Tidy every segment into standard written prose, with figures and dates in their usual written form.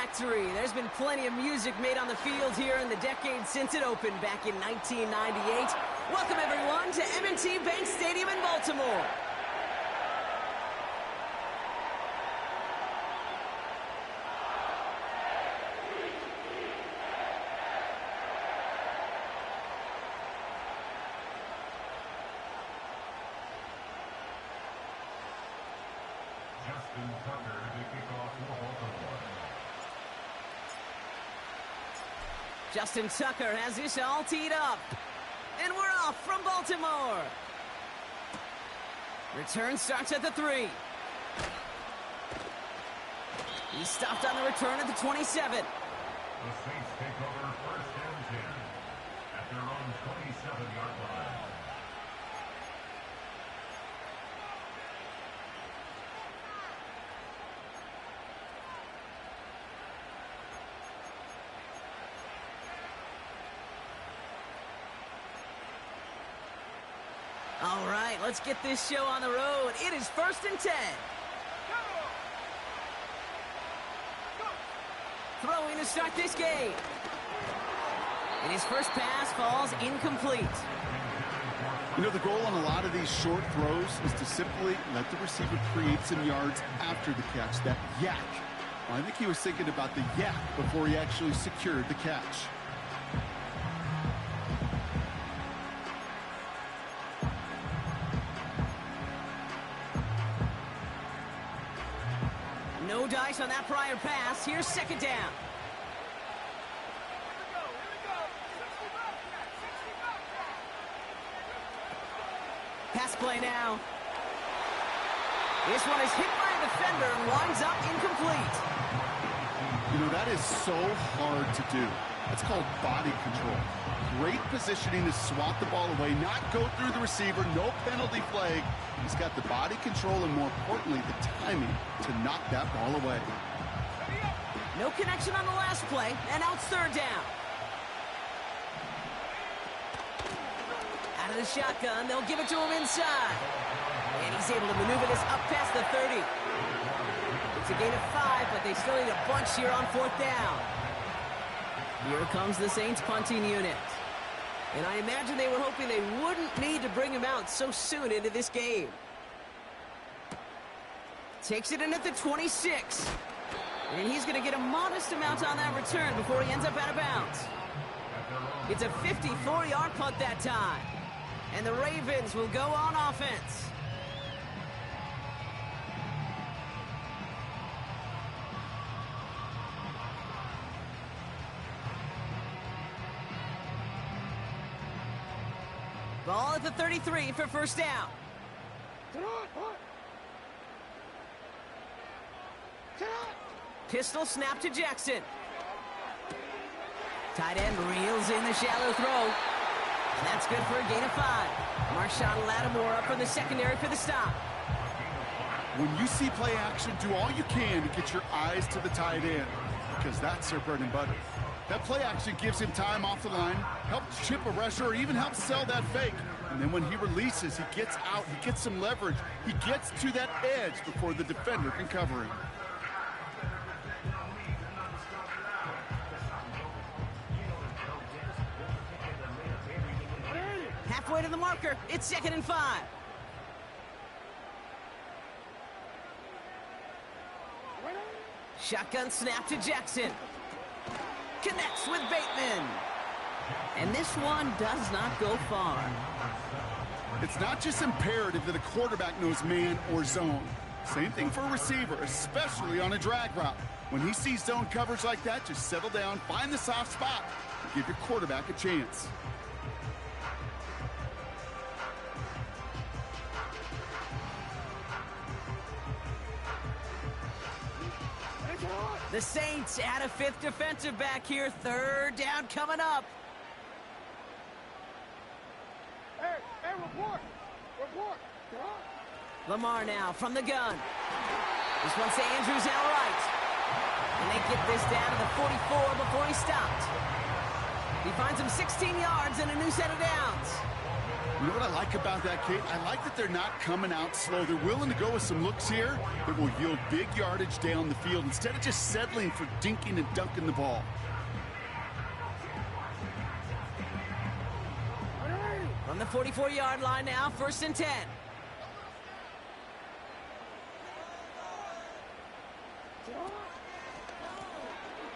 factory. There's been plenty of music made on the field here in the decade since it opened back in 1998. Welcome, everyone, to M&T Bank Stadium in Baltimore. Justin Tucker has this all teed up. And we're off from Baltimore. Return starts at the 3. He's stopped on the return at the 27. The Saints take over first and 10 at their own 27-yard line. All right, let's get this show on the road. It is first and 10. Throwing to start this game. And his first pass falls incomplete. You know, the goal on a lot of these short throws is to simply let the receiver create some yards after the catch, that yak. Well, I think he was thinking about the yak before he actually secured the catch. No dice on that prior pass. Here's second down. Pass play now. This one is hit by a defender and winds up incomplete. You know, that is so hard to do. That's called body control. Great positioning to swat the ball away, not go through the receiver, no penalty flag. He's got the body control and, more importantly, the timing to knock that ball away. No connection on the last play, and out third down. Out of the shotgun, they'll give it to him inside. And he's able to maneuver this up past the 30. It's a gain of 5, but they still need a bunch here on fourth down. Here comes the Saints punting unit. And I imagine they were hoping they wouldn't need to bring him out so soon into this game. Takes it in at the 26. And he's going to get a modest amount on that return before he ends up out of bounds. It's a 54-yard punt that time. And the Ravens will go on offense. Ball at the 33 for first down. Pistol snap to Jackson. Tight end reels in the shallow throw. And that's good for a gain of 5. Marshawn Lattimore up from the secondary for the stop. When you see play action, do all you can to get your eyes to the tight end, because that's their bread and butter. That play action gives him time off the line, helps chip a rusher, or even helps sell that fake. And then when he releases, he gets out, he gets some leverage. He gets to that edge before the defender can cover him. Halfway to the marker, it's 2nd and 5. Shotgun snap to Jackson. Connects with Bateman. And this one does not go far. It's not just imperative that a quarterback knows man or zone. Same thing for a receiver, especially on a drag route. When he sees zone coverage like that, just settle down, find the soft spot, and give your quarterback a chance. The Saints add a 5th defensive back here. Third down coming up. Hey, report. Lamar now from the gun. This one's to Andrews out right. And they get this down to the 44 before he stopped. He finds him 16 yards and a new set of downs. You know what I like about that, Kate? I like that they're not coming out slow. They're willing to go with some looks here that will yield big yardage down the field instead of just settling for dinking and dunking the ball. From the 44-yard line now, 1st and 10.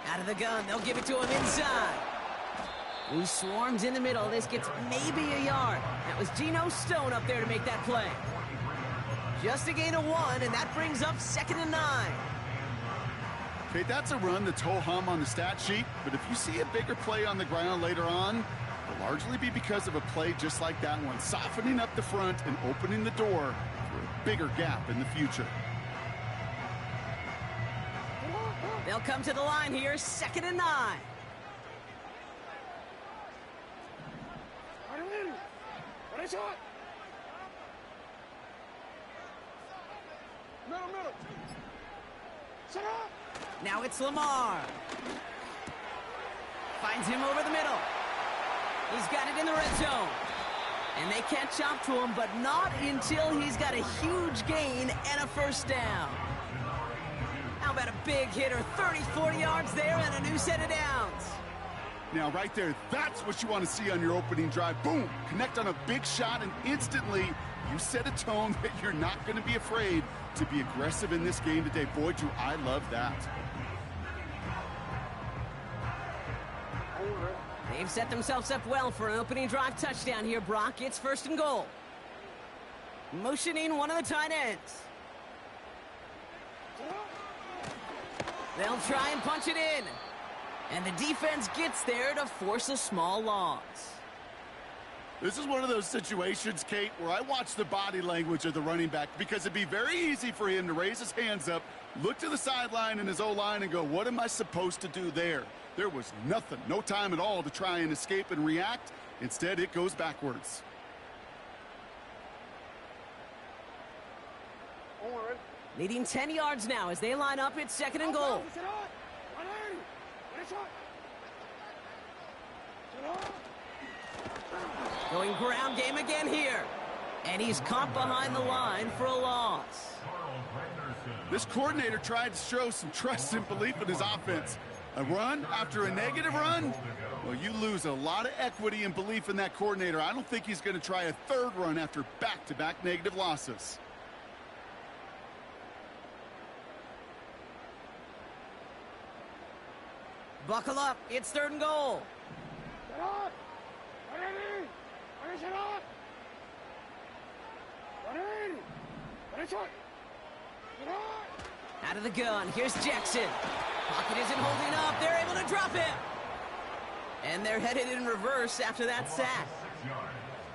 Out of the gun, they'll give it to him inside. He swarms in the middle. This gets maybe a yard. That was Geno Stone up there to make that play. Just a gain of 1, and that brings up 2nd and 9. Okay, that's a run that's ho-hum on the stat sheet, but if you see a bigger play on the ground later on, it'll largely be because of a play just like that one, softening up the front and opening the door for a bigger gap in the future. They'll come to the line here, 2nd and 9. Middle. Set up. Now it's Lamar. Finds him over the middle. He's got it in the red zone. And they can't chop to him, but not until he's got a huge gain and a 1st down. How about a big hitter, 30, 40 yards there and a new set of downs. Now, right there, that's what you want to see on your opening drive. Boom! Connect on a big shot, and instantly you set a tone that you're not going to be afraid to be aggressive in this game today. Boy, do I love that. They've set themselves up well for an opening drive touchdown here, Brock. It's 1st and goal. Motioning one of the tight ends. They'll try and punch it in. And the defense gets there to force a small loss. This is one of those situations, Kate, where I watch the body language of the running back because it'd be very easy for him to raise his hands up, look to the sideline in his O-line and go, what am I supposed to do there? There was nothing, no time at all to try and escape and react. Instead, it goes backwards. Leading 10 yards now as they line up. It's 2nd and goal. Going ground game again here. And he's caught behind the line for a loss. This coordinator tried to show some trust and belief in his offense. A run after a negative run? Well, you lose a lot of equity and belief in that coordinator. I don't think he's going to try a 3rd run after back-to-back negative losses. Buckle up. It's 3rd and goal. Out of the gun. Here's Jackson. Pocket isn't holding up. They're able to drop him. And they're headed in reverse after that sack.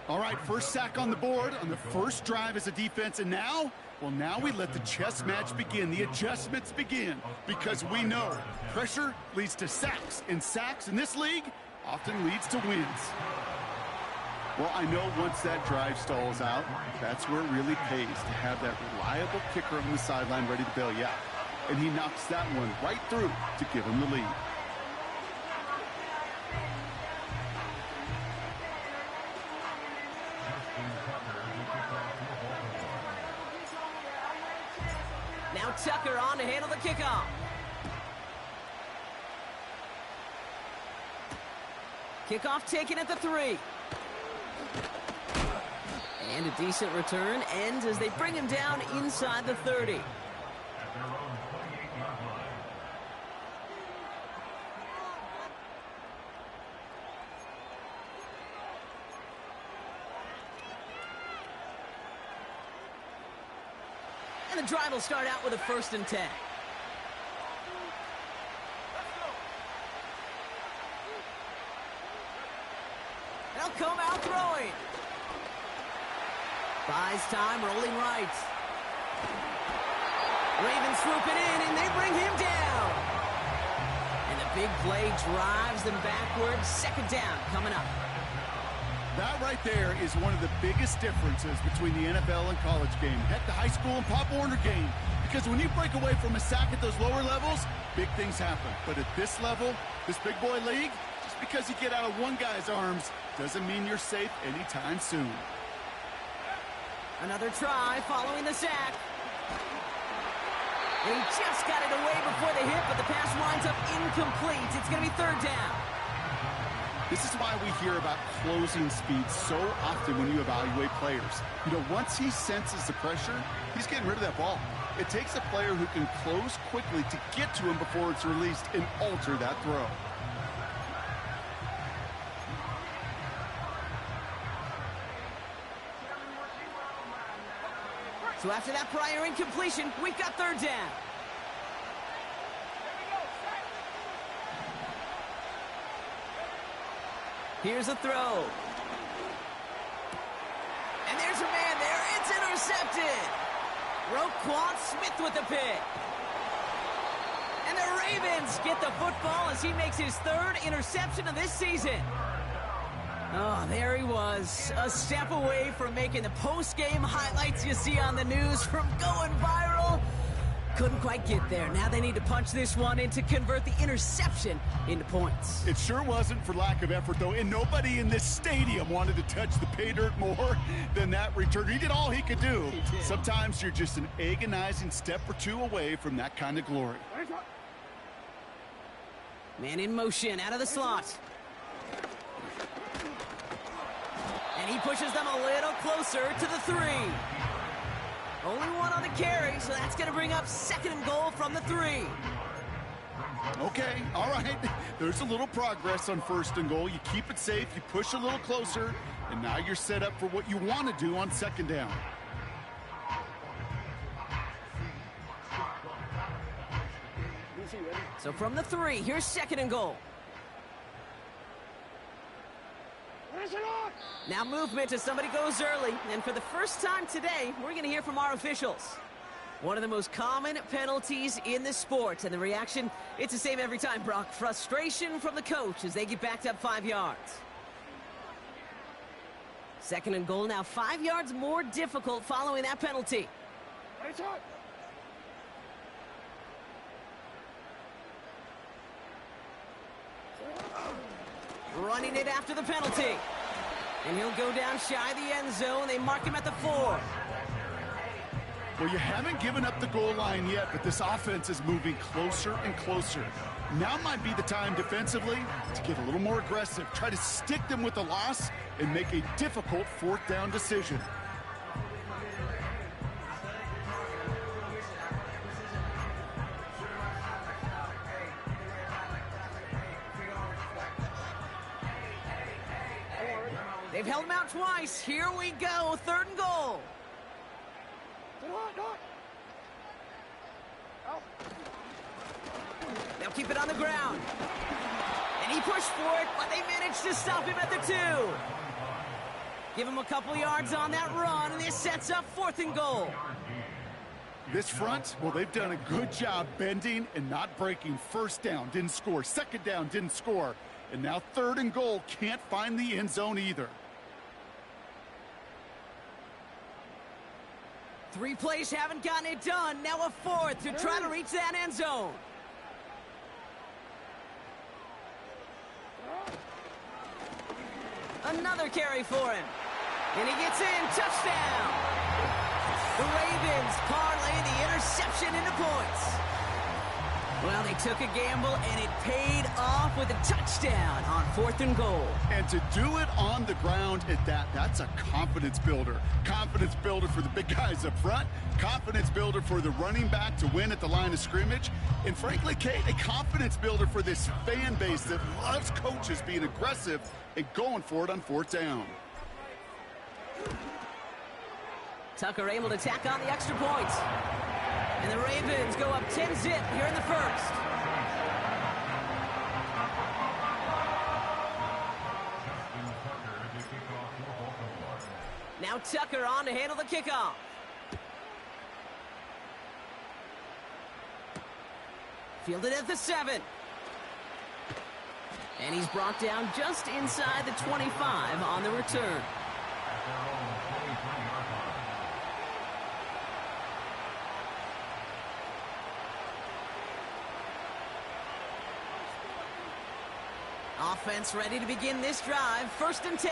All right, 1st sack on the board on the 1st drive as a defense. And now, well, now we let the chess match begin. The adjustments begin because we know pressure leads to sacks. And sacks in this league often leads to wins. Well, I know once that drive stalls out, that's where it really pays to have that reliable kicker on the sideline ready to bail you out. And he knocks that one right through to give him the lead. Now Tucker on to handle the kickoff. Kickoff taken at the 3. And a decent return ends as they bring him down inside the 30. And the drive will start out with a 1st and 10. They'll come out throwing. Buys time, rolling right. Ravens swoop it in, and they bring him down. And the big play drives them backwards. 2nd down coming up. That right there is one of the biggest differences between the NFL and college game. Heck, the high school and Pop Warner game. Because when you break away from a sack at those lower levels, big things happen. But at this level, this big boy league, just because you get out of one guy's arms doesn't mean you're safe anytime soon. Another try following the sack. He just got it away before the hit, but the pass winds up incomplete. It's going to be third down. This is why we hear about closing speed so often when you evaluate players. You know, once he senses the pressure, he's getting rid of that ball. It takes a player who can close quickly to get to him before it's released and alter that throw. So after that prior incompletion, we've got third down. Here's a throw. And there's a man there. It's intercepted. Roquan Smith with the pick. And the Ravens get the football as he makes his third interception of this season. Oh, there he was, a step away from making the post-game highlights you see on the news from going viral. Couldn't quite get there. Now they need to punch this one in to convert the interception into points. It sure wasn't for lack of effort, though, and nobody in this stadium wanted to touch the pay dirt more than that returner. He did all he could do. Sometimes you're just an agonizing step or two away from that kind of glory. Man in motion, out of the slot. And he pushes them a little closer to the 3. Only one on the carry, so that's going to bring up second and goal from the 3. Okay, all right. There's a little progress on first and goal. You keep it safe, you push a little closer, and now you're set up for what you want to do on second down. So from the 3, here's second and goal. Now movement as somebody goes early, and for the first time today, we're going to hear from our officials. One of the most common penalties in the sport, and the reaction, it's the same every time, Brock. Frustration from the coach as they get backed up 5 yards. Second and goal now, 5 yards more difficult following that penalty. Running it after the penalty. And he'll go down shy of the end zone. They mark him at the 4. Well, you haven't given up the goal line yet, but this offense is moving closer and closer. Now might be the time defensively to get a little more aggressive. Try to stick them with the loss and make a difficult fourth down decision. They've held him out twice. Here we go. Third and goal. They'll keep it on the ground. And he pushed for it, but they managed to stop him at the 2. Give him a couple yards on that run, and this sets up fourth and goal. This front, well, they've done a good job bending and not breaking. First down, didn't score. Second down, didn't score. And now third and goal, can't find the end zone either. 3 plays haven't gotten it done. Now a 4th to try to reach that end zone. Another carry for him. And he gets in. Touchdown. The Ravens parlay the interception into points. Well, they took a gamble, and it paid off with a touchdown on fourth and goal. And to do it on the ground at that, that's a confidence builder. Confidence builder for the big guys up front. Confidence builder for the running back to win at the line of scrimmage. And frankly, Kate, a confidence builder for this fan base that loves coaches being aggressive and going for it on fourth down. Tucker able to tack on the extra points. And the Ravens go up 10-zip here in the first. Now Tucker on to handle the kickoff. Fielded at the 7. And he's brought down just inside the 25 on the return. Offense ready to begin this drive. 1st and 10.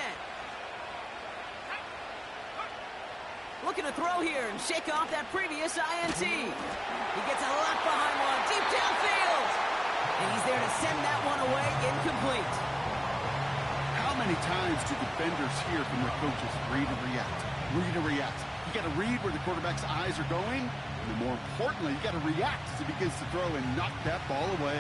Looking to throw here and shake off that previous INT. He gets a lot behind one, deep downfield. And he's there to send that one away, incomplete. How many times do defenders hear from their coaches, read and react, read and react? You got to read where the quarterback's eyes are going, and more importantly, you got to react as he begins to throw and knock that ball away.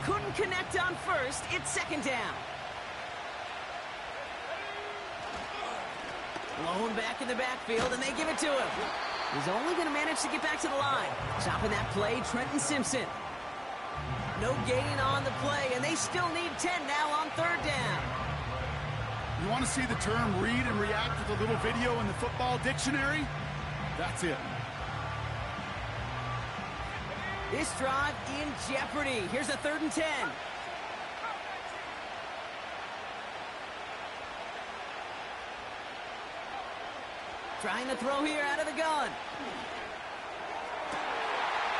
Couldn't connect on 1st. It's 2nd down. Blown back in the backfield, and they give it to him. He's only going to manage to get back to the line. Chopping that play, Trenton Simpson. No gain on the play, and they still need 10 now on 3rd down. You want to see the term read and react with a little video in the football dictionary? That's it. This drive in jeopardy. Here's a 3rd and 10. Trying to throw here out of the gun.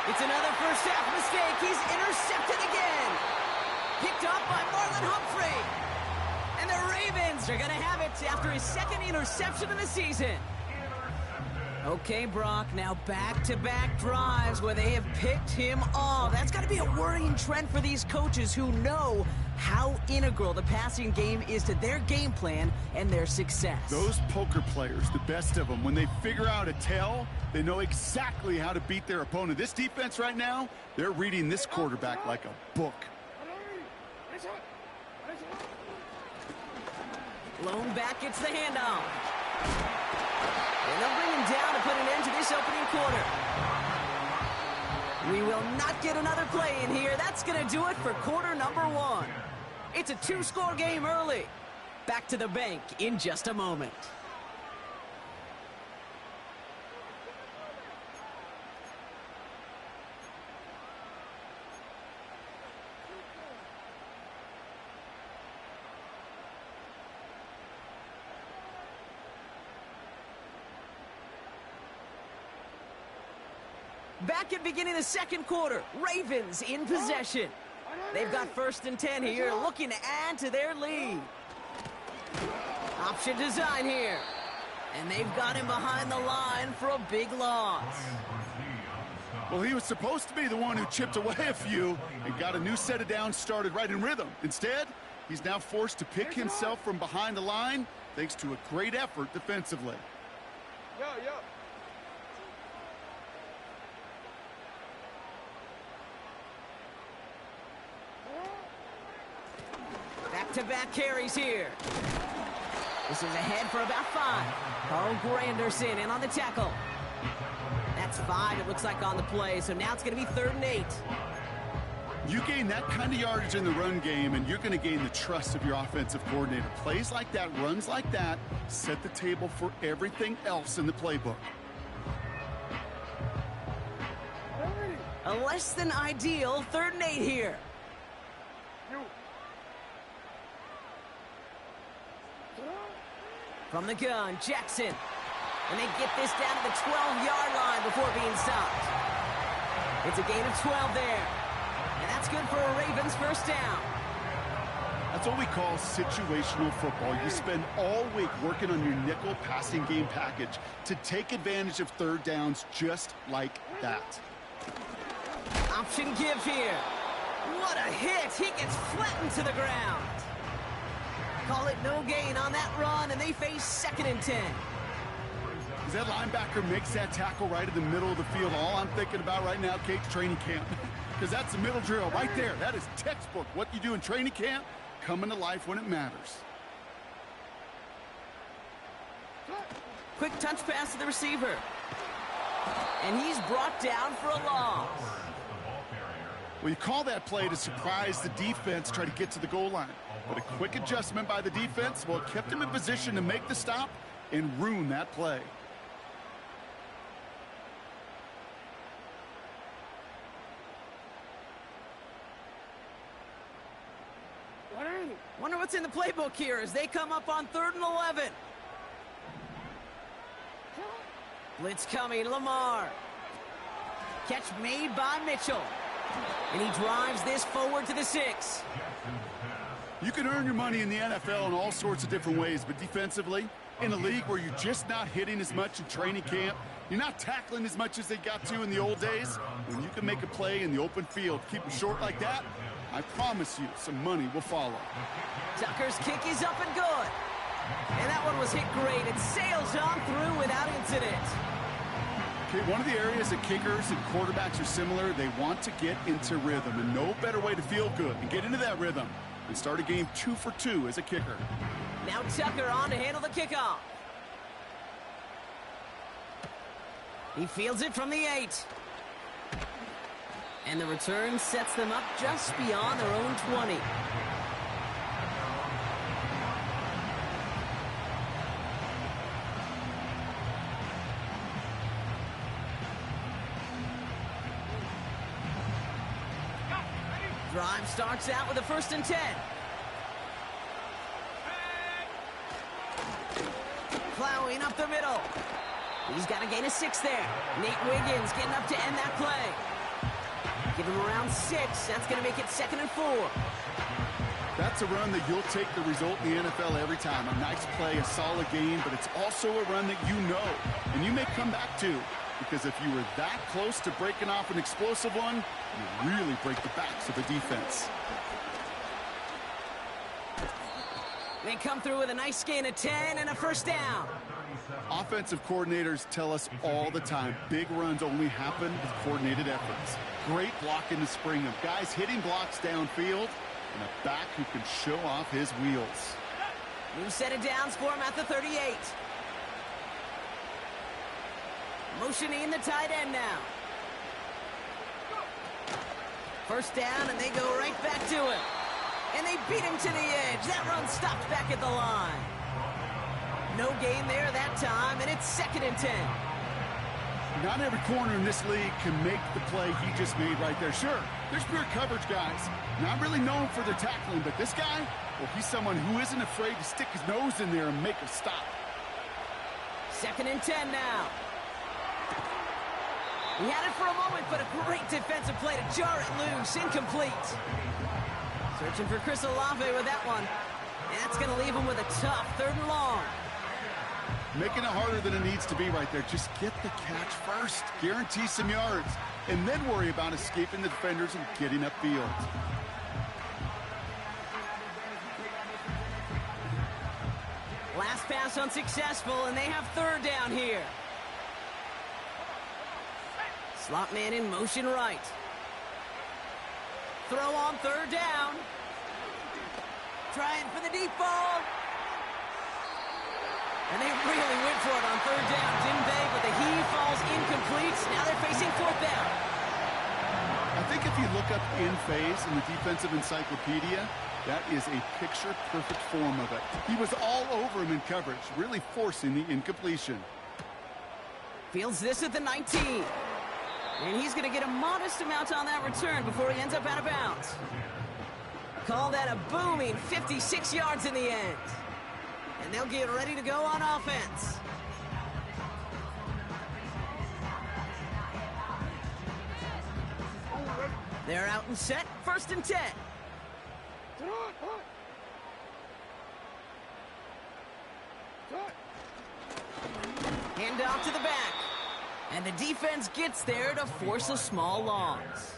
It's another first half mistake. He's intercepted again. Picked up by Marlon Humphrey. And the Ravens are going to have it after his 2nd interception of the season. Okay, Brock, now back-to-back drives where they have picked him off. That's got to be a worrying trend for these coaches who know how integral the passing game is to their game plan and their success. Those poker players, the best of them, when they figure out a tell, they know exactly how to beat their opponent. This defense right now, they're reading this quarterback like a book. Blown back, gets the handoff. And they'll bring him down to put an end to this opening quarter. We will not get another play in here. That's going to do it for quarter number 1. It's a 2-score game early. Back to the bank in just a moment. Back at beginning of the 2nd quarter, Ravens in possession. They've got 1st and 10 here, looking to add to their lead. Option design here. And they've got him behind the line for a big loss. Well, he was supposed to be the one who chipped away a few and got a new set of downs started right in rhythm. Instead, he's now forced to pick himself from behind the line thanks to a great effort defensively. Yo. Back-to-back carries here. This is ahead for about 5. Oh, Granderson in on the tackle. That's 5, it looks like, on the play. So now it's going to be 3rd and 8. You gain that kind of yardage in the run game, and you're going to gain the trust of your offensive coordinator. Plays like that, runs like that, set the table for everything else in the playbook. A less than ideal 3rd and 8 here. From the gun, Jackson. And they get this down to the 12-yard line before being stopped. It's a gain of 12 there. And that's good for a Ravens 1st down. That's what we call situational football. You spend all week working on your nickel passing game package to take advantage of 3rd downs just like that. Option give here. What a hit. He gets flattened to the ground. Call it no gain on that run, and they face 2nd and 10. As that linebacker makes that tackle right in the middle of the field, all I'm thinking about right now, Kate's training camp. Because that's the middle drill right there. That is textbook. What you do in training camp, coming to life when it matters. Quick touch pass to the receiver. And he's brought down for a loss. Well, you call that play to surprise the defense, try to get to the goal line. But a quick adjustment by the defense, well, it kept him in position to make the stop and ruin that play. Wonder what's in the playbook here as they come up on 3rd and 11. Blitz coming, Lamar. Catch made by Mitchell. And he drives this forward to the 6. You can earn your money in the NFL in all sorts of different ways, but defensively, in a league where you're just not hitting as much in training camp, you're not tackling as much as they got to in the old days, when you can make a play in the open field, keep them short like that, I promise you some money will follow. Tucker's kick is up and good. And that one was hit great. It sails on through without incident. Okay, one of the areas that kickers and quarterbacks are similar, they want to get into rhythm, and no better way to feel good and get into that rhythm and start a game 2 for 2 as a kicker. Now Tucker on to handle the kickoff. He fields it from the 8. And the return sets them up just beyond their own 20. Drive starts out with a 1st and 10. Plowing up the middle. He's got a gain of 6 there. Nate Wiggins getting up to end that play. Give him around 6. That's going to make it 2nd and 4. That's a run that you'll take the result in the NFL every time. A nice play, a solid game, but it's also a run that you know, and you may come back to. Because if you were that close to breaking off an explosive one, you really break the backs of the defense. They come through with a nice gain of 10 and a 1st down. Offensive coordinators tell us all the time, big runs only happen with coordinated efforts. Great blocking to spring them. Guys hitting blocks downfield, and a back who can show off his wheels. New set of downs for him at the 38. Motioning the tight end now. 1st down, and they go right back to him. And they beat him to the edge. That run stopped back at the line. No gain there that time, and it's 2nd and 10. Not every corner in this league can make the play he just made right there. Sure, there's pure coverage guys. Not really known for their tackling, but this guy, well, he's someone who isn't afraid to stick his nose in there and make a stop. 2nd and 10 now. He had it for a moment, but a great defensive play to jar it loose. Incomplete. Searching for Chris Olave with that one. And that's going to leave him with a tough 3rd and long. Making it harder than it needs to be right there. Just get the catch first. Guarantee some yards. And then worry about escaping the defenders and getting upfield. Last pass unsuccessful, and they have 3rd down here. Slot man in motion right. Throw on 3rd down. Trying for the deep ball. And they really went for it on 3rd down, didn't they? But the heave falls incomplete. Now they're facing 4th down. I think if you look up in phase in the defensive encyclopedia, that is a picture-perfect form of it. He was all over him in coverage, really forcing the incompletion. Fields this at the 19. And he's going to get a modest amount on that return before he ends up out of bounds. Call that a booming 56 yards in the end. And they'll get ready to go on offense. They're out and set. 1st and 10. Hand off to the back. And the defense gets there to force a small loss.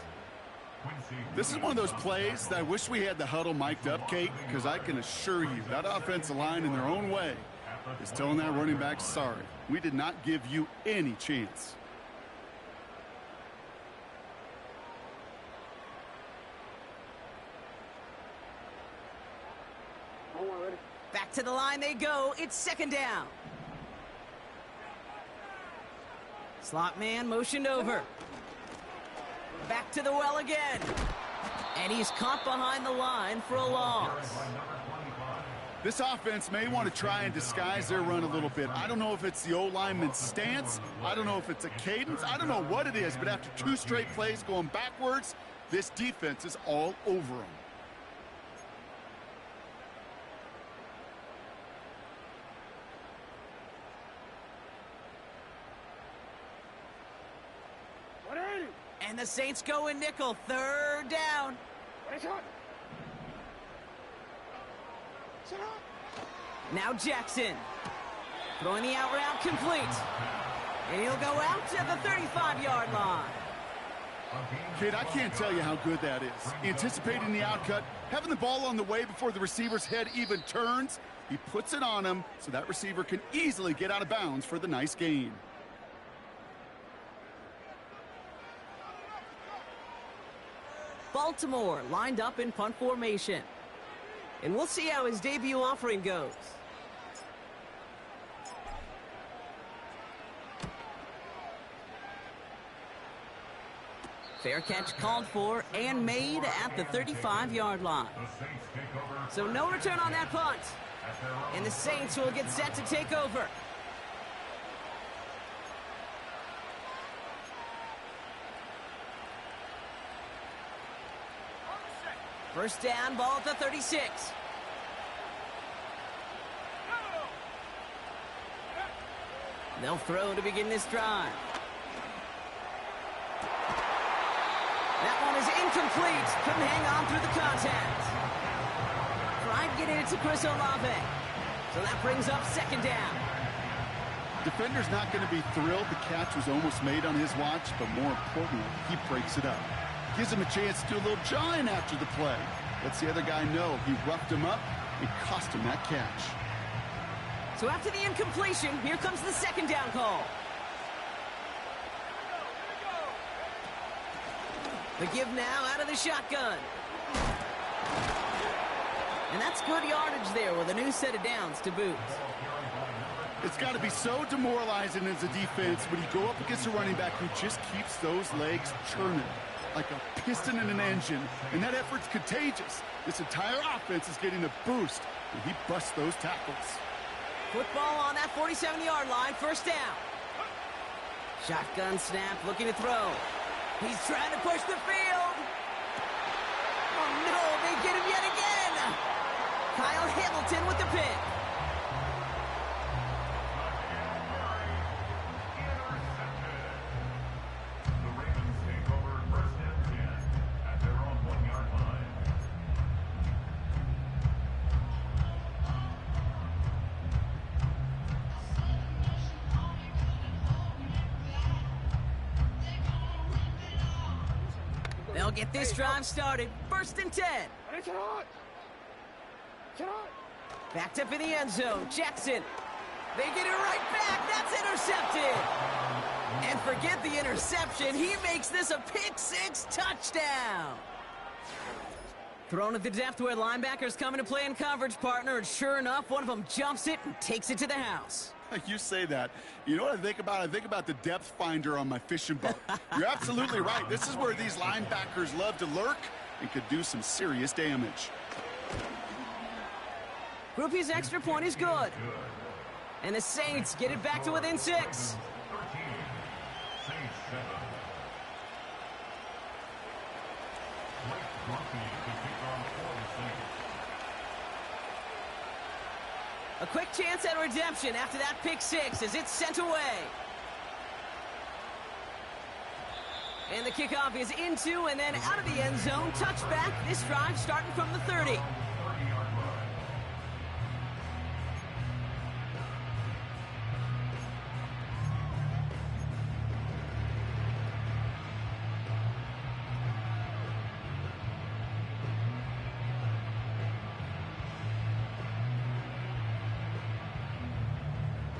This is one of those plays that I wish we had the huddle mic'd up, Kate, because I can assure you that offensive line in their own way is telling that running back, sorry, we did not give you any chance. Back to the line they go. It's 2nd down. Slot man motioned over. Back to the well again. And he's caught behind the line for a loss. This offense may want to try and disguise their run a little bit. I don't know if it's the O-lineman's stance. I don't know if it's a cadence. I don't know what it is, but after 2 straight plays going backwards, this defense is all over them. And the Saints go in nickel. Third down. Now Jackson. Throwing the out route complete. And he'll go out to the 35-yard line. Kid, I can't tell you how good that is. Anticipating the outcut, having the ball on the way before the receiver's head even turns, he puts it on him so that receiver can easily get out of bounds for the nice gain. Baltimore lined up in punt formation. And we'll see how his debut offering goes. Fair catch called for and made at the 35-yard line. So no return on that punt. And the Saints will get set to take over. First down, ball at the 36. They'll throw to begin this drive. That one is incomplete. Couldn't hang on through the contact. Tried getting it to Chris Olave. So that brings up second down. Defender's not going to be thrilled the catch was almost made on his watch, but more importantly, he breaks it up. Gives him a chance to do a little jawing after the play. Lets the other guy know he roughed him up and cost him that catch. So after the incompletion, here comes the second down call. The give now out of the shotgun. And that's good yardage there with a new set of downs to boot. It's got to be so demoralizing as a defense when you go up against a running back who just keeps those legs churning like a piston in an engine, and that effort's contagious. This entire offense is getting a boost when he busts those tackles. Football on that 47-yard line, first down. Shotgun snap, looking to throw. He's trying to push the field. Oh no, they get him yet again. Kyle Hamilton with the pick. They'll get this drive started. First and 10. Backed up in the end zone. Jackson. They get it right back. That's intercepted. And forget the interception. He makes this a pick-six touchdown. Thrown at the depth where linebackers come into play in coverage, partner. And sure enough, one of them jumps it and takes it to the house. You say that. You know what I think about? I think about the depth finder on my fishing boat. You're absolutely right. This is where these linebackers love to lurk and could do some serious damage. Groupie's extra point is good. And the Saints get it back to within 6. A quick chance at redemption after that pick-6 as it's sent away. And the kickoff is into and then out of the end zone. Touchback. This drive starting from the 30.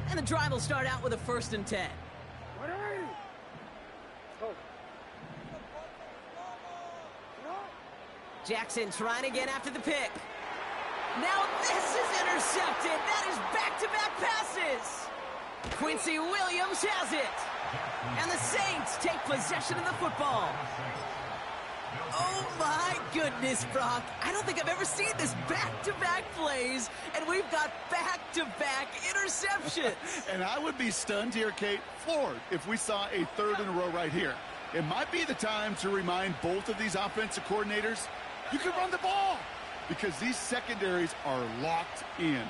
And the drive will start out with a first and 10. Jackson trying again after the pick. Now this is intercepted. That is back-to-back passes. Quincy Williams has it. And the Saints take possession of the football. Oh my goodness, Brock. I don't think I've ever seen this back-to-back plays, and we've got back-to-back interceptions. And I would be stunned here, Kate, floored, if we saw a third in a row right here. It might be the time to remind both of these offensive coordinators, you can run the ball, because these secondaries are locked in.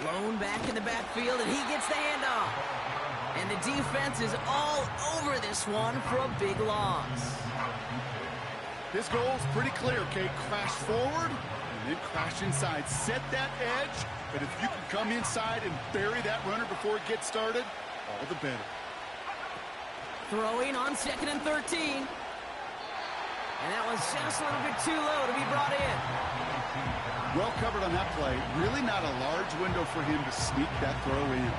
Blown back in the backfield, and he gets the handoff. And the defense is all over this one for a big loss. His goal's pretty clear, Kate. Crash forward and then crash inside. Set that edge, but if you can come inside and bury that runner before it gets started, all the better. Throwing on 2nd and 13. And that was just a little bit too low to be brought in. Well covered on that play. Really not a large window for him to sneak that throw in.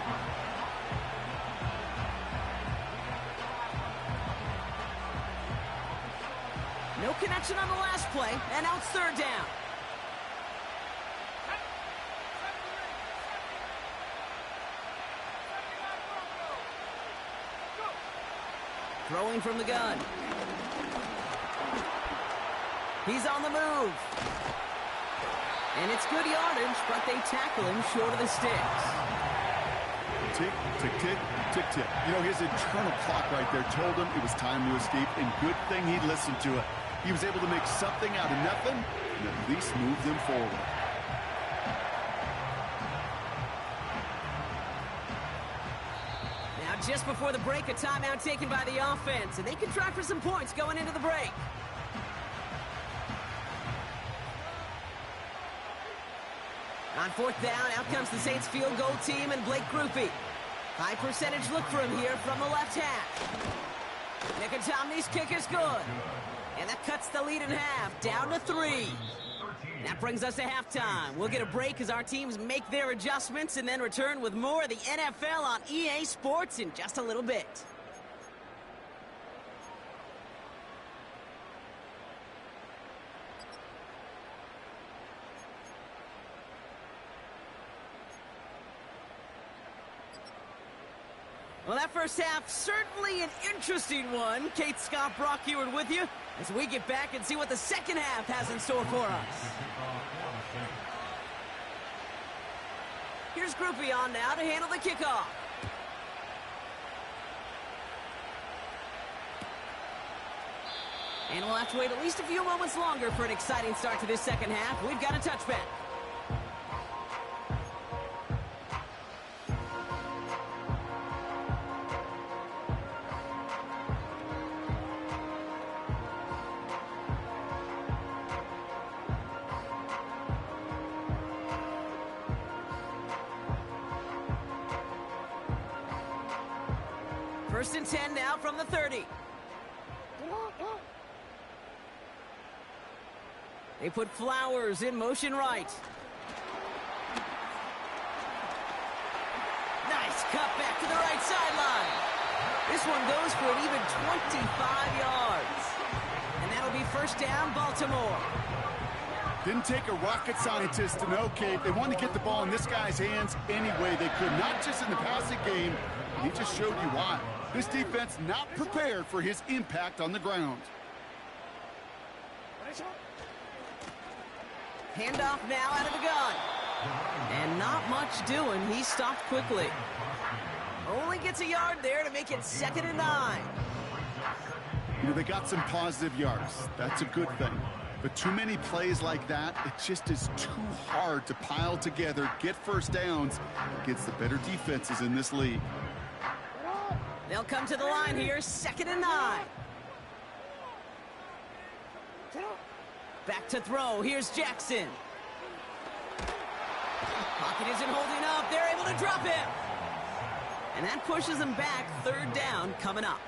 No connection on the last play, and now it's 3rd down. Throwing from the gun. He's on the move. And it's good yardage, but they tackle him short of the sticks. Tick, tick, tick, tick, tick. You know, his internal clock right there told him it was time to escape, and good thing he listened to it. He was able to make something out of nothing and at least move them forward. Now, just before the break, a timeout taken by the offense, and they can try for some points going into the break. On 4th down, out comes the Saints field goal team and Blake Grupe. High percentage look for him here from the left half. Nick Tomney's kick is good. And that cuts the lead in half, down to 3. That brings us to halftime. We'll get a break as our teams make their adjustments and then return with more of the NFL on EA Sports in just a little bit. Well, that first half, certainly an interesting one. Kate, Scott, Brock here with you as we get back and see what the second half has in store for us. Here's Grupe on now to handle the kickoff. And we'll have to wait at least a few moments longer for an exciting start to this second half. We've got a touchback. First and 10 now from the 30. They put Flowers in motion right. Nice cut back to the right sideline. This one goes for an even 25 yards. And that'll be first down, Baltimore. Didn't take a rocket scientist to know, Kate. They wanted to get the ball in this guy's hands any way they could, not just in the passing game. He just showed you why. This defense not prepared for his impact on the ground. Handoff now out of the gun. And not much doing. He stopped quickly. Only gets a yard there to make it 2nd and 9. You know, they got some positive yards. That's a good thing. But too many plays like that, it just is too hard to pile together, get first downs against the better defenses in this league. They'll come to the line here, 2nd and 9. Back to throw. Here's Jackson. Pocket isn't holding up. They're able to drop him. And that pushes them back. 3rd down coming up.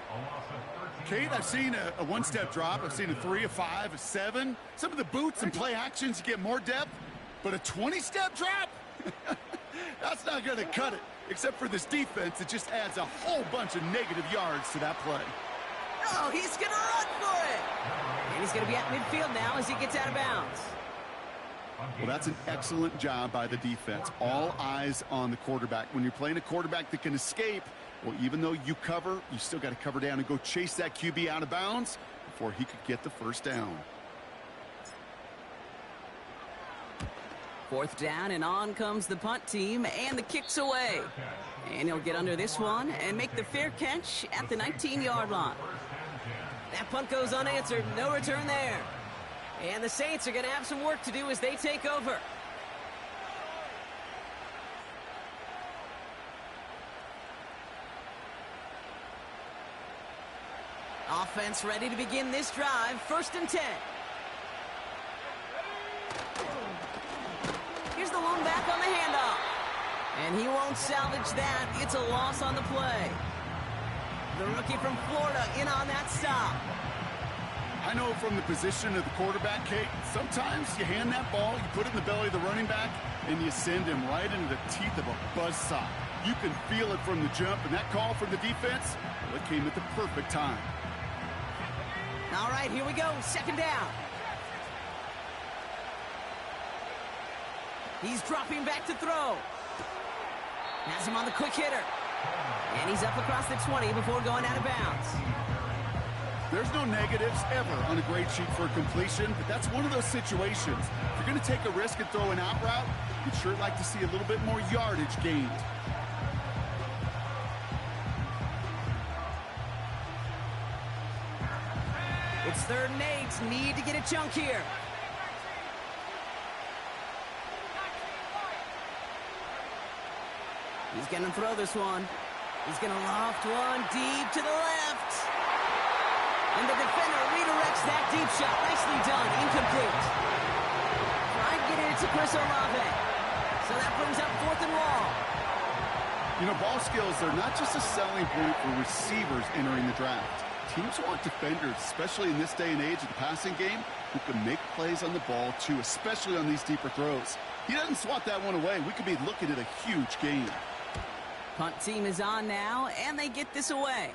Kate, I've seen a one-step drop. I've seen a 3, a 5, a 7. Some of the boots and play actions get more depth. But a 20-step drop? That's not going to cut it. Except for this defense, it just adds a whole bunch of negative yards to that play. Oh, he's going to run for it. And he's going to be at midfield now as he gets out of bounds. Well, that's an excellent job by the defense. All eyes on the quarterback. When you're playing a quarterback that can escape, well, even though you cover, you still got to cover down and go chase that QB out of bounds before he could get the first down. 4th down, and on comes the punt team, and the kick's away. And he'll get under this one and make the fair catch at the 19-yard line. That punt goes unanswered. No return there. And the Saints are going to have some work to do as they take over. Offense ready to begin this drive. 1st and 10. Here's the lone back on the handoff. And he won't salvage that. It's a loss on the play. The rookie from Florida in on that stop. I know from the position of the quarterback, Kate, sometimes you hand that ball, you put it in the belly of the running back, and you send him right into the teeth of a buzzsaw. You can feel it from the jump, and that call from the defense, well, it came at the perfect time. All right, here we go. 2nd down. He's dropping back to throw. Has him on the quick hitter. And he's up across the 20 before going out of bounds. There's no negatives ever on a grade sheet for completion, but that's one of those situations. If you're going to take a risk and throw an out route, you'd sure like to see a little bit more yardage gained. It's 3rd and 8. Need to get a chunk here. He's going to throw this one. He's going to loft one deep to the left. And the defender redirects that deep shot. Nicely done. Incomplete. Trying to get it to Chris Olave. So that brings up 4th and long. You know, ball skills are not just a selling point for receivers entering the draft. Teams want defenders, especially in this day and age of the passing game, who can make plays on the ball, too, especially on these deeper throws. He doesn't swat that one away. We could be looking at a huge game. Punt team is on now, and they get this away.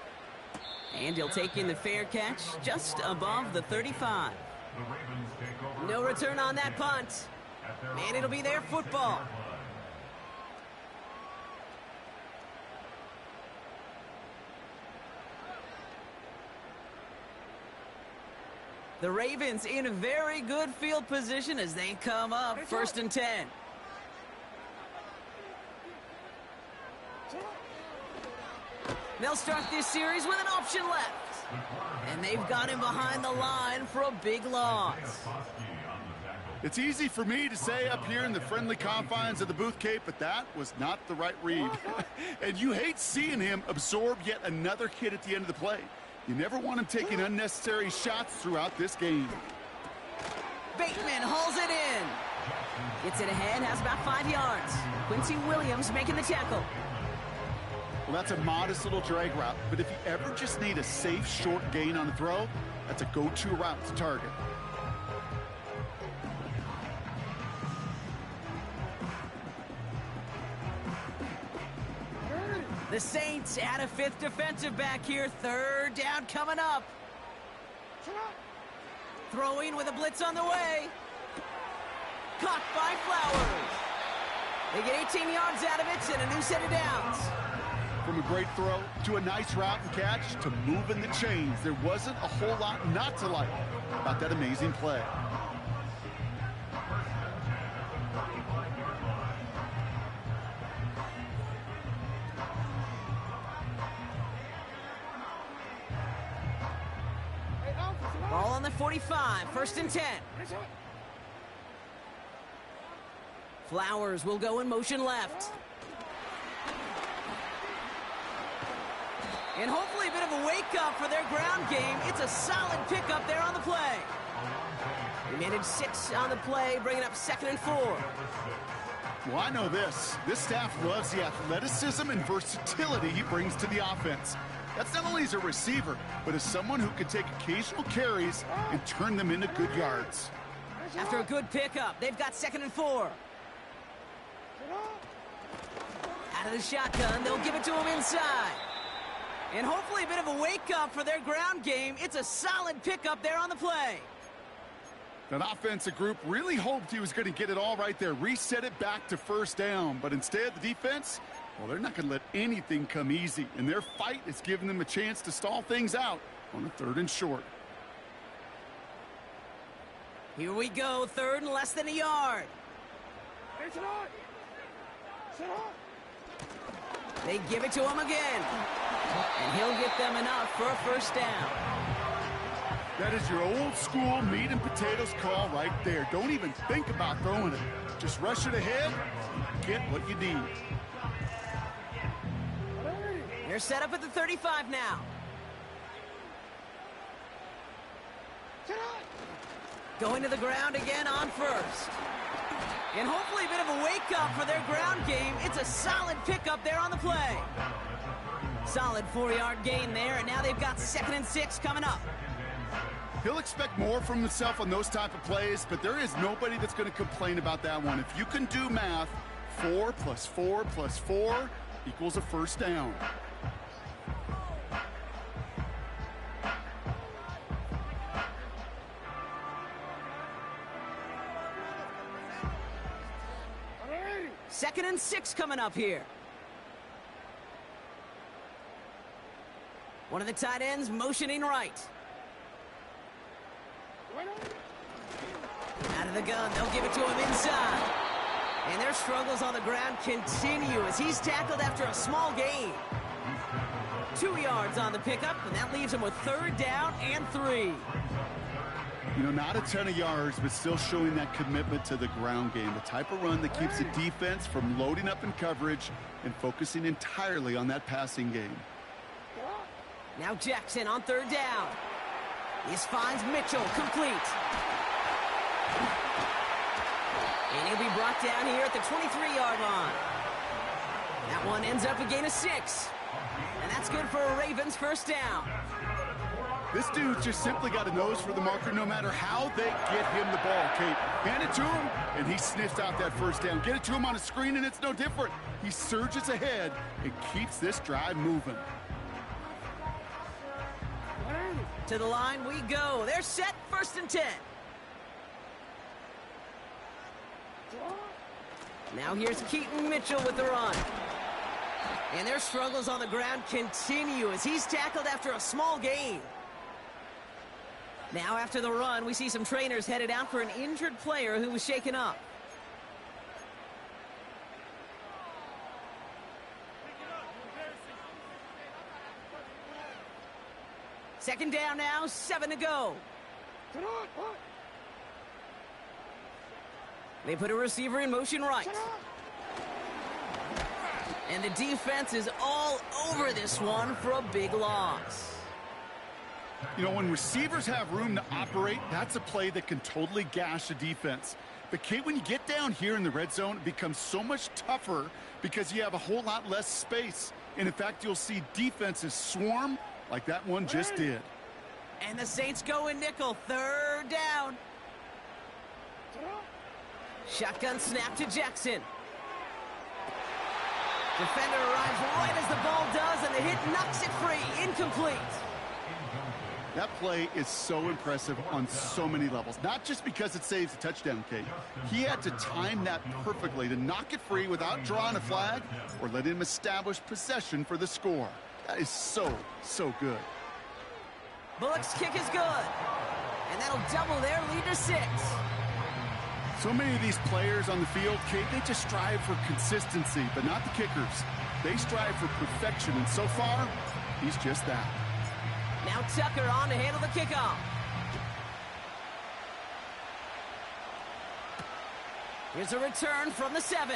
And he'll take in the fair catch just above the 35. No return on that punt. And it'll be their football. The Ravens in a very good field position as they come up. 1st and 10. They'll start this series with an option left. And they've got him behind the line for a big loss. It's easy for me to say up here in the friendly confines of the booth, Cape, but that was not the right read. And you hate seeing him absorb yet another hit at the end of the play. You never want him taking unnecessary shots throughout this game. Bateman hauls it in. Gets it ahead, has about 5 yards. Quincy Williams making the tackle. Well, that's a modest little drag route, but if you ever just need a safe, short gain on a throw, that's a go-to route to target. The Saints add a 5th defensive back here. 3rd down coming up. Throwing with a blitz on the way. Caught by Flowers. They get 18 yards out of it and a new set of downs. From a great throw to a nice route and catch to moving the chains, there wasn't a whole lot not to like about that amazing play. Ball on the 45, 1st and 10. Flowers will go in motion left. And hopefully a bit of a wake-up for their ground game. It's a solid pickup there on the play. He managed 6 on the play, bringing up 2nd and 4. Well, I know this. This staff loves the athleticism and versatility he brings to the offense. That's not only as a receiver, but as someone who can take occasional carries and turn them into good yards. After a good pickup, they've got 2nd and 4. Out of the shotgun, they'll give it to him inside. And hopefully a bit of a wake-up for their ground game. It's a solid pickup there on the play. That offensive group really hoped he was going to get it all right there, reset it back to 1st down. But instead, the defense, well, they're not going to let anything come easy. And their fight is giving them a chance to stall things out on a 3rd and short. Here we go, 3rd and less than a yard. They give it to him again. And he'll get them enough for a 1st down. That is your old school meat and potatoes call right there. Don't even think about throwing it. Just rush it ahead and get what you need. They're set up at the 35 now. Going to the ground again on first. And hopefully a bit of a wake-up for their ground game. It's a solid pickup there on the play. Solid 4-yard gain there, and now they've got 2nd and 6 coming up. He'll expect more from himself on those type of plays, but there is nobody that's going to complain about that one. If you can do math, 4 plus 4 plus 4 equals a first down. Second and 6 coming up here. One of the tight ends motioning right. Out of the gun, they'll give it to him inside. And their struggles on the ground continue as he's tackled after a small gain. 2 yards on the pickup, and that leaves him with 3rd down and 3. You know, not a ton of yards, but still showing that commitment to the ground game. The type of run that keeps the defense from loading up in coverage and focusing entirely on that passing game. Now Jackson on 3rd down. This finds Mitchell complete. And he'll be brought down here at the 23-yard line. That one ends up a gain of 6. And that's good for a Ravens first down. This dude's just simply got a nose for the marker no matter how they get him the ball, Kate. Hand it to him, and he sniffs out that first down. Get it to him on a screen, and it's no different. He surges ahead and keeps this drive moving. To the line we go. They're set, 1st and 10. Now here's Keaton Mitchell with the run. And their struggles on the ground continue as he's tackled after a small gain. Now after the run, we see some trainers headed out for an injured player who was shaken up. Second down now, 7 to go. They put a receiver in motion right. And the defense is all over this one for a big loss. You know, when receivers have room to operate, that's a play that can totally gash a defense. But, Kate, when you get down here in the red zone, it becomes so much tougher because you have a whole lot less space. And, in fact, you'll see defenses swarm like that one just did. And the Saints go in nickel, 3rd down. Shotgun snap to Jackson. Defender arrives right as the ball does, and the hit knocks it free. Incomplete. That play is so impressive on so many levels. Not just because it saves a touchdown, Kate. He had to time that perfectly to knock it free without drawing a flag or let him establish possession for the score. That is so, so good. Bullock's kick is good. And that'll double their lead to 6. So many of these players on the field, Kate, they just strive for consistency, but not the kickers. They strive for perfection, and so far, he's just that. Now Tucker on to handle the kickoff. Here's a return from the 7.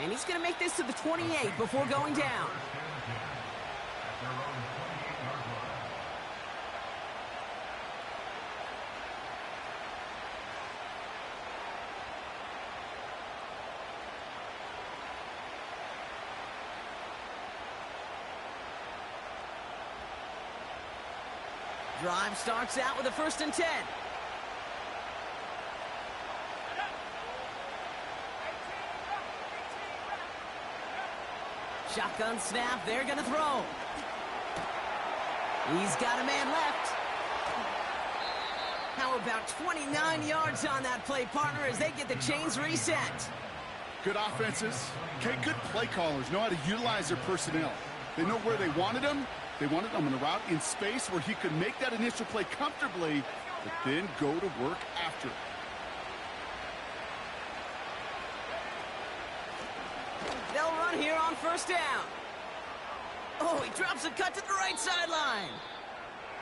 And he's going to make this to the 28 before going down. Drive starts out with a 1st and 10. Shotgun snap, they're gonna throw. He's got a man left. How about 29 yards on that play, partner, as they get the chains reset? Good offenses. Okay, good play callers know how to utilize their personnel. They know where they wanted them. They wanted him on a route in space where he could make that initial play comfortably, but then go to work after. They'll run here on 1st down. Oh, he drops a cut to the right sideline.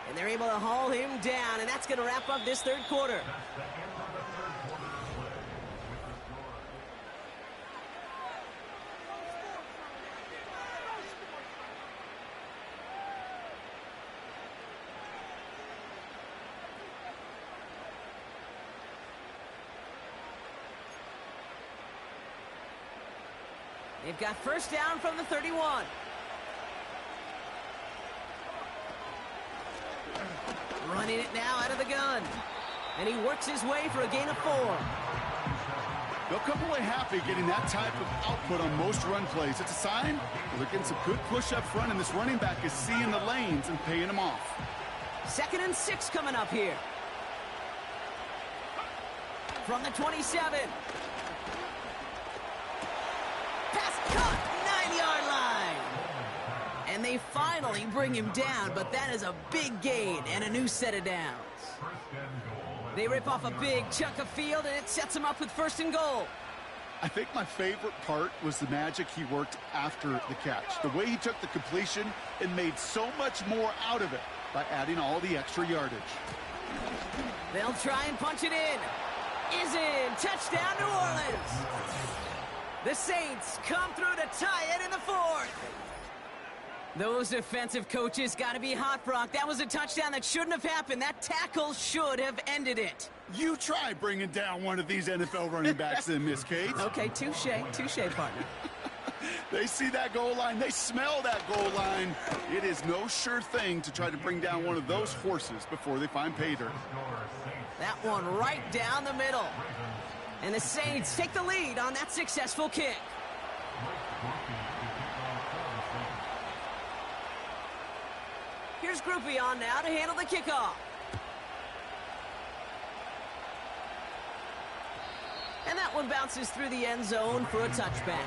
And they're able to haul him down, and that's going to wrap up this 3rd quarter. They've got first down from the 31. Running it now out of the gun. And he works his way for a gain of 4. They'll come away happy getting that type of output on most run plays. It's a sign that they're getting some good push up front, and this running back is seeing the lanes and paying them off. 2nd and 6 coming up here. From the 27. Pass cut, 9-yard line. And they finally bring him down, but that is a big gain and a new set of downs. They rip off a big chunk of field, and it sets him up with 1st and goal. I think my favorite part was the magic he worked after the catch. The way he took the completion and made so much more out of it by adding all the extra yardage. They'll try and punch it in. Is in. Touchdown, New Orleans. The Saints come through to tie it in the 4th. Those defensive coaches got to be hot, Brock. That was a touchdown that shouldn't have happened. That tackle should have ended it. You try bringing down one of these NFL running backs in, Miss Kate. Okay, touche, partner. They see that goal line. They smell that goal line. It is no sure thing to try to bring down one of those horses before they find pay dirt. That one right down the middle. And the Saints take the lead on that successful kick. Here's Groupie on now to handle the kickoff. And that one bounces through the end zone for a touchback.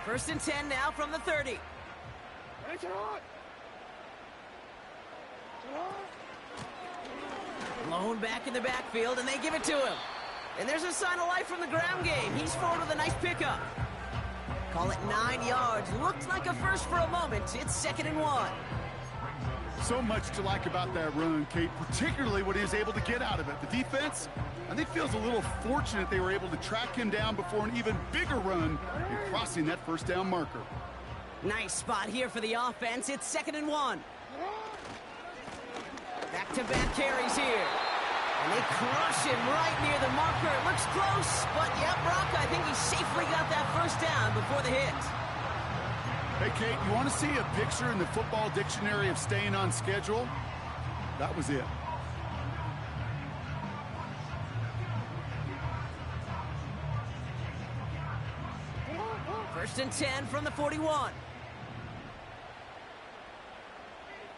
First and 10 now from the 30. Lone back in the backfield, and they give it to him. And there's a sign of life from the ground game. He's forward with a nice pickup. Call it 9 yards. Looked like a first for a moment. It's 2nd and 1. So much to like about that run, Kate, particularly what he was able to get out of it. The defense, I think, feels a little fortunate they were able to track him down before an even bigger run in crossing that first down marker. Nice spot here for the offense. It's 2nd and 1. Back-to-back carries here. And they crush him right near the marker. It looks close, but yeah, Brock, I think he safely got that first down before the hit. Hey, Kate, you want to see a picture in the football dictionary of staying on schedule? That was it. First and 10 from the 41.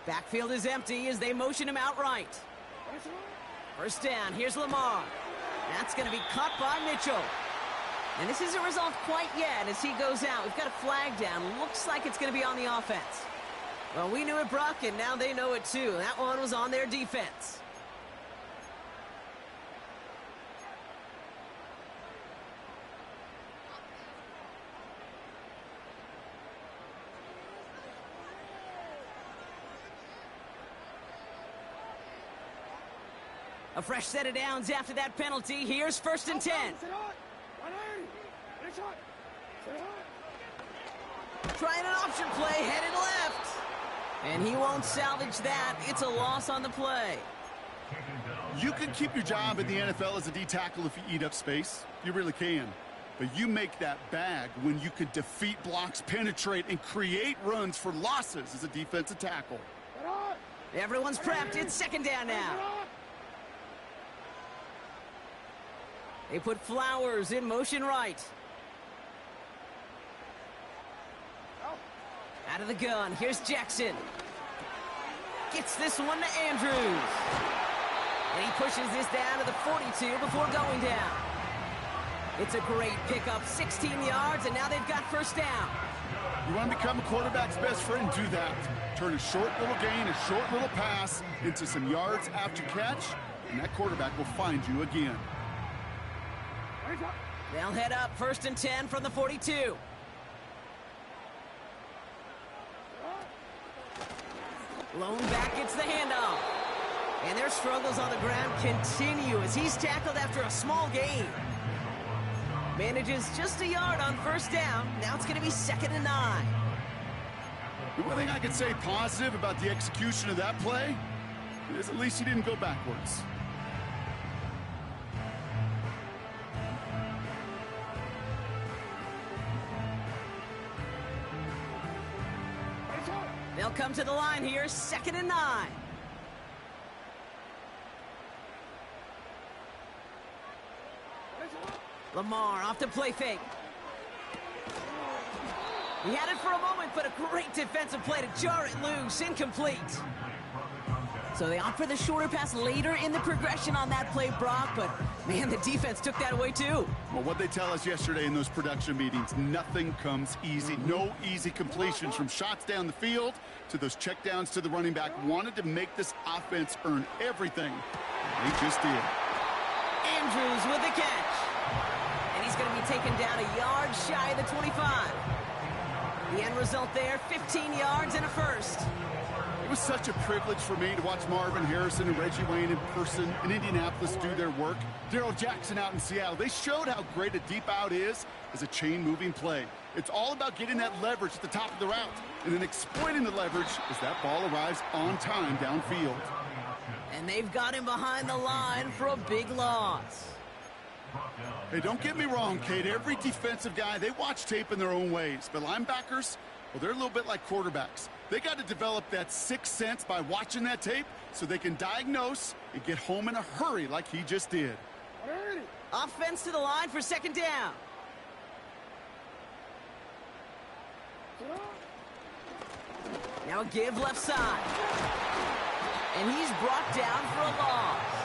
Backfield is empty as they motion him outright. First down, here's Lamar. That's going to be caught by Mitchell. And this isn't resolved quite yet as he goes out. We've got a flag down. Looks like it's going to be on the offense. Well, we knew it, Brock, and now they know it too. That one was on their defense. A fresh set of downs after that penalty. Here's first and 10. Trying an option play, headed left. And he won't salvage that. It's a loss on the play. You can keep your job in the NFL as a D tackle if you eat up space. You really can. But you make that bag when you could defeat blocks, penetrate, and create runs for losses as a defensive tackle. Everyone's prepped. It's second down now. They put Flowers in motion right. Out of the gun. Here's Jackson. Gets this one to Andrews. And he pushes this down to the 42 before going down. It's a great pickup, 16 yards, and now they've got first down. You want to become a quarterback's best friend? Do that. Turn a short little gain, a short little pass into some yards after catch, and that quarterback will find you again. They'll head up first and 10 from the 42. Lone back gets the handoff. And their struggles on the ground continue as he's tackled after a small gain. Manages just a yard on first down. Now it's going to be 2nd and 9. The one thing I can say positive about the execution of that play is at least he didn't go backwards. They'll come to the line here, 2nd and 9. Lamar off the play fake. He had it for a moment, but a great defensive play to jar it loose. Incomplete. So they opt for the shorter pass later in the progression on that play, Brock, but man, the defense took that away too. Well, what they tell us yesterday in those production meetings, nothing comes easy. No easy completions from shots down the field to those checkdowns to the running back. Wanted to make this offense earn everything. They just did. Andrews with the catch. And he's going to be taken down a yard shy of the 25. The end result there, 15 yards and a first. It was such a privilege for me to watch Marvin Harrison and Reggie Wayne in person in Indianapolis do their work. Darrell Jackson out in Seattle. They showed how great a deep out is as a chain-moving play. It's all about getting that leverage at the top of the route and then exploiting the leverage as that ball arrives on time downfield. And they've got him behind the line for a big loss. Hey, don't get me wrong, Kate. Every defensive guy, they watch tape in their own ways. But linebackers, well, they're a little bit like quarterbacks. They got to develop that sixth sense by watching that tape so they can diagnose and get home in a hurry like he just did. Offense to the line for 2nd down. Now a give left side. And he's brought down for a loss.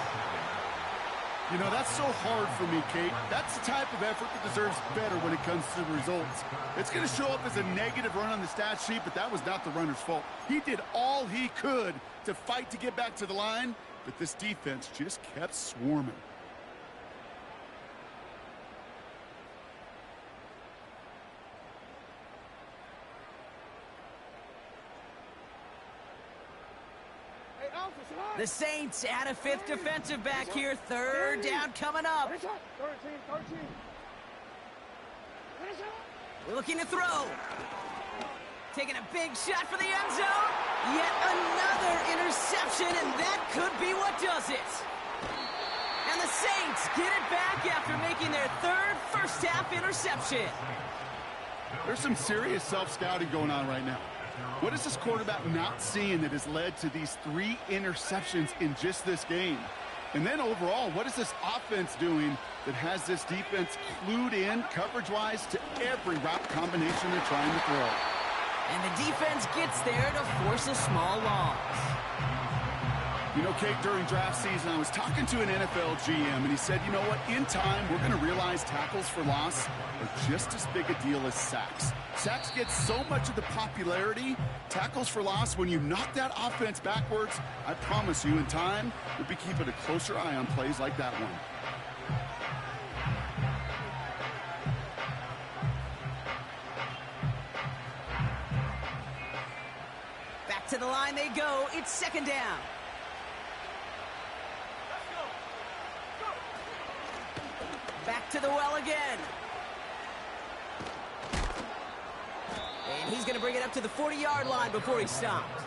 You know, that's so hard for me, Kate. That's the type of effort that deserves better when it comes to the results. It's going to show up as a negative run on the stat sheet, but that was not the runner's fault. He did all he could to fight to get back to the line, but this defense just kept swarming. The Saints add a 5th defensive back here. 3rd down coming up. Looking to throw. Taking a big shot for the end zone. Yet another interception, and that could be what does it. And the Saints get it back after making their 3rd first-half interception. There's some serious self-scouting going on right now. What is this quarterback not seeing that has led to these 3 interceptions in just this game? And then overall, what is this offense doing that has this defense clued in coverage-wise to every route combination they're trying to throw? And the defense gets there to force a small loss. You know, Kate, during draft season, I was talking to an NFL GM, and he said, you know what, in time, we're going to realize tackles for loss are just as big a deal as sacks. Sacks get so much of the popularity. Tackles for loss, when you knock that offense backwards, I promise you, in time, we'll be keeping a closer eye on plays like that one. Back to the line they go. It's 2nd down. Back to the well again. And he's going to bring it up to the 40-yard line before he stopped.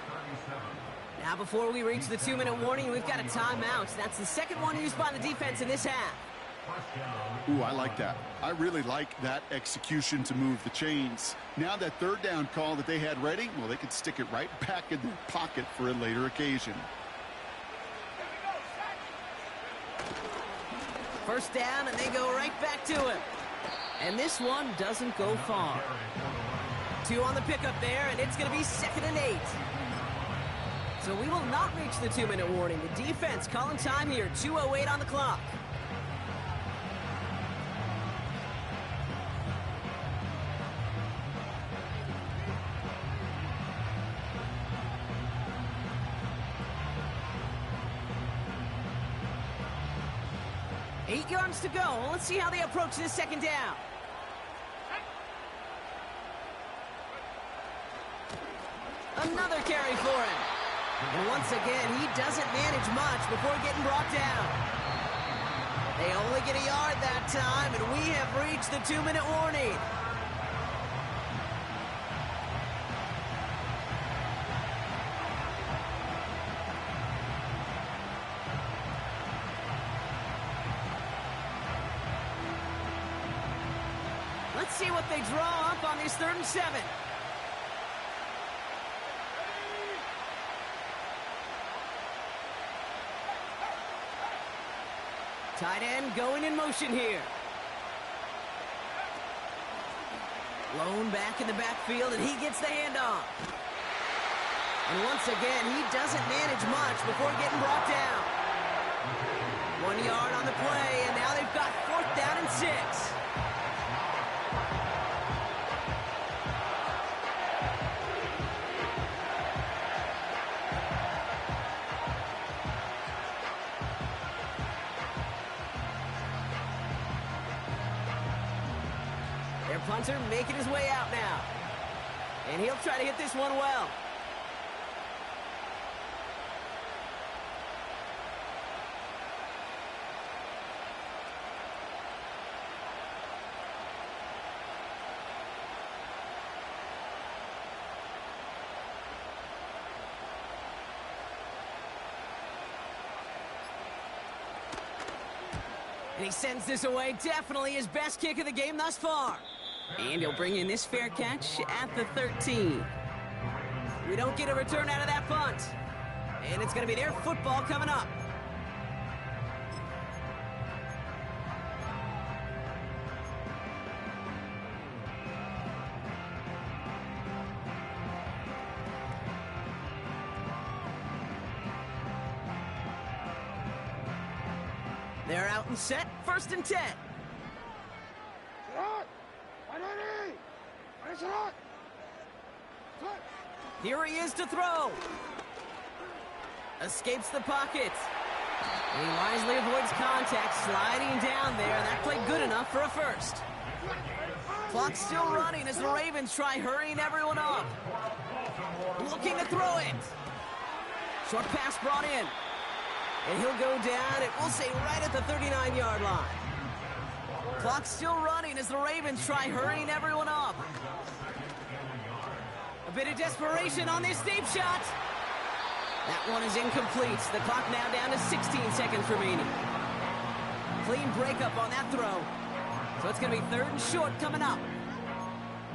Now, before we reach the 2-minute warning, we've got a timeout. That's the 2nd one used by the defense in this half. Ooh, I like that. I really like that execution to move the chains. Now that 3rd down call that they had ready, well, they could stick it right back in their pocket for a later occasion. 1st down, and they go right back to him. And this one doesn't go far. 2 on the pickup there, and it's going to be 2nd and 8. So we will not reach the 2-minute warning. The defense calling time here, 2:08 on the clock. Eight yards to go. Let's see how they approach this 2nd down. Another carry for him. And once again, he doesn't manage much before getting brought down. They only get a yard that time, and we have reached the 2-minute warning. see what they draw up on this 3rd and 7. Tight end going in motion here. Lone back in the backfield, and he gets the handoff. And once again, he doesn't manage much before getting brought down. 1 yard on the play, and now they've got 4th down and 6. Their punter making his way out now. And he'll try to hit this one well. And he sends this away, definitely his best kick of the game thus far. And he'll bring in this fair catch at the 13. We don't get a return out of that punt. And it's going to be their football coming up. They're out and set, 1st and 10. Here he is to throw. Escapes the pocket. And he wisely avoids contact, sliding down there. That played good enough for a 1st. Clock's still running as the Ravens try hurrying everyone up. Looking to throw it. Short pass brought in. And he'll go down, it will say right at the 39-yard line. Clock's still running as the Ravens try hurrying everyone up. A bit of desperation on this deep shot. That one is incomplete. The clock now down to 16 seconds remaining. Clean breakup on that throw. So it's going to be 3rd and short coming up.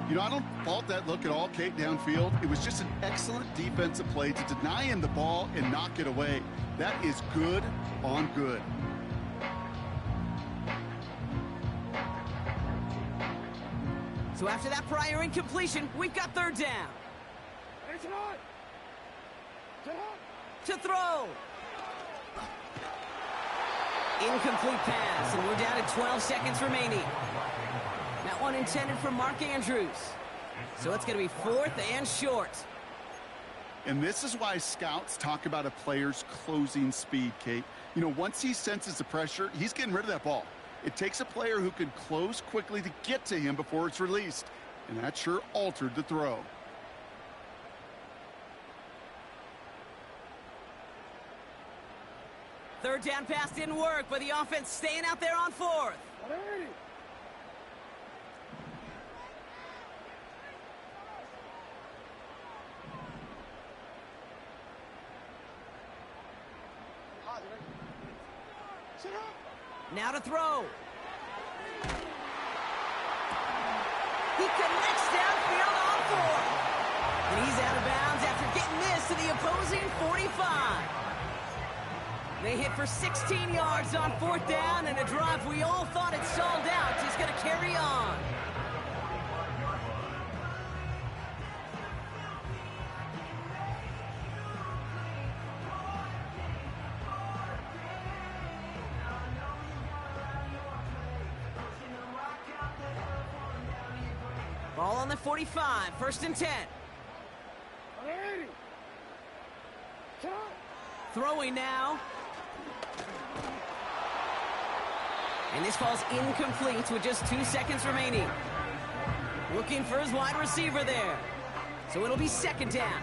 You know, I don't fault that look at all, Kate, downfield. It was just an excellent defensive play to deny him the ball and knock it away. That is good on good. So after that prior incompletion, we've got 3rd down. To throw. Incomplete pass, and we're down to 12 seconds remaining. That one intended for Mark Andrews. So it's going to be 4th and short. And this is why scouts talk about a player's closing speed, Kate. You know, once he senses the pressure, he's getting rid of that ball. It takes a player who can close quickly to get to him before it's released. And that sure altered the throw. Third down pass didn't work, but the offense staying out there on 4th. Now to throw. He connects downfield on 4th. And he's out of bounds after getting this to the opposing 45. They hit for 16 yards on 4th down, and a drive we all thought had stalled out is going to carry on. Ball on the 45, 1st and 10. Throwing now. And this falls incomplete with just 2 seconds remaining. Looking for his wide receiver there. So it'll be 2nd down.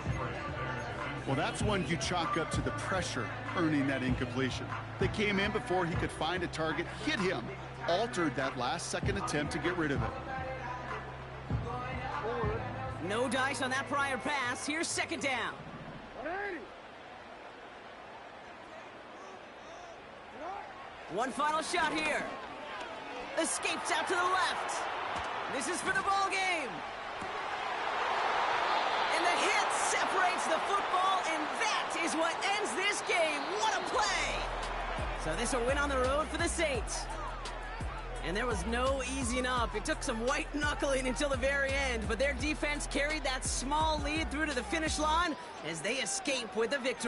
Well, that's one you chalk up to the pressure earning that incompletion. They came in before he could find a target, hit him, altered that last-second attempt to get rid of it. No dice on that prior pass. Here's 2nd down. One final shot here. Escapes out to the left. This is for the ball game. And the hit separates the football, and that is what ends this game. What a play! So this will win on the road for the Saints. And there was no easing up. It took some white knuckling until the very end, but their defense carried that small lead through to the finish line as they escape with the victory.